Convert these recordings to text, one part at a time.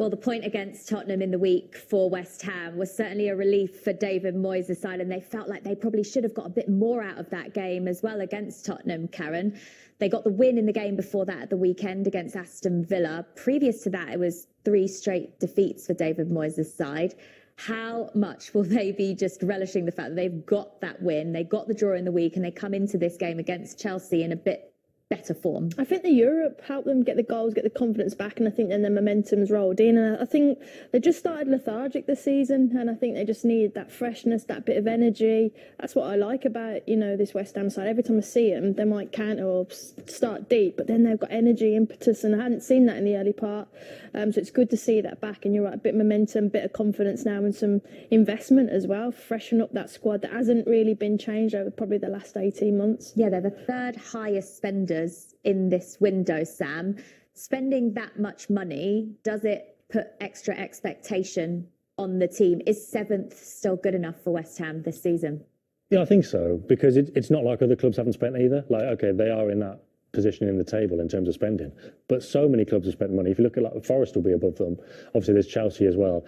Well, the point against Tottenham in the week for West Ham was certainly a relief for David Moyes' side, and they felt like they probably should have got a bit more out of that game as well against Tottenham, Karen. They got the win in the game before that at the weekend against Aston Villa. Previous to that, it was 3 straight defeats for David Moyes' side. How much will they be just relishing the fact that they've got that win, they got the draw in the week, and they come into this game against Chelsea in a bit better form? I think the Europe helped them get the goals, get the confidence back, and I think then the momentum's rolled in. And I think they just started lethargic this season, and I think they just needed that freshness, that bit of energy. That's what I like about, this West Ham side. Every time I see them, they might counter or start deep, but then they've got energy, impetus, and I hadn't seen that in the early part. So it's good to see that back, and you're right, a bit of momentum, bit of confidence now, and some investment as well. Freshen up that squad that hasn't really been changed over probably the last 18 months. Yeah, they're the 3rd highest spenders in this window, Sam. Spending that much money, does it put extra expectation on the team? Is 7th still good enough for West Ham this season? Yeah, I think so, because it's not like other clubs haven't spent either. Like, okay, they are in that position in the table in terms of spending, but so many clubs have spent money. If you look at Forest will be above them. Obviously, there's Chelsea as well.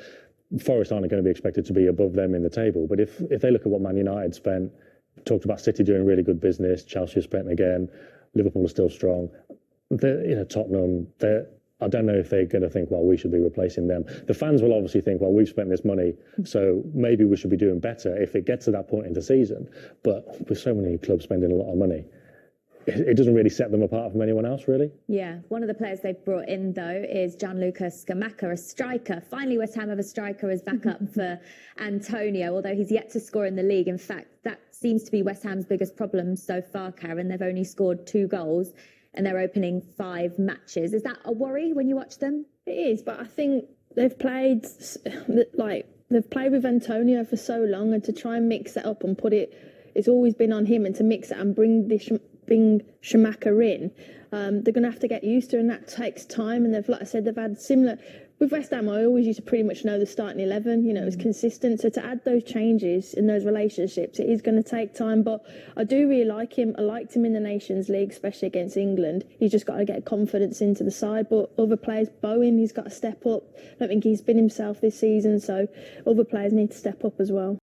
Forest aren't going to be expected to be above them in the table, but if they look at what Man United spent, talked about City doing really good business, Chelsea has spent again, Liverpool are still strong. Tottenham, I don't know if they're going to think, well, we should be replacing them. The fans will obviously think, well, we've spent this money, so maybe we should be doing better if it gets to that point in the season. But with so many clubs spending a lot of money, it doesn't really set them apart from anyone else, really. Yeah, one of the players they've brought in, though, is Gianluca Scamacca, a striker. Finally, West Ham have a striker as backup for Antonio, although he's yet to score in the league. In fact, that seems to be West Ham's biggest problem so far, Karen. They've only scored 2 goals and they're opening 5 matches. Is that a worry when you watch them? It is, but I think they've played with Antonio for so long, and to try and mix it up and it's always been on him, and to mix it and bring Scamacca in, they're going to have to get used to, and that takes time. And like I said, they've had similar with West Ham. I always used to pretty much know the starting 11. It was consistent. So to add those changes in those relationships, it is going to take time. But I do really like him. I liked him in the Nations League, especially against England. He's just got to get confidence into the side. But other players, Bowen, he's got to step up. I don't think he's been himself this season. So other players need to step up as well.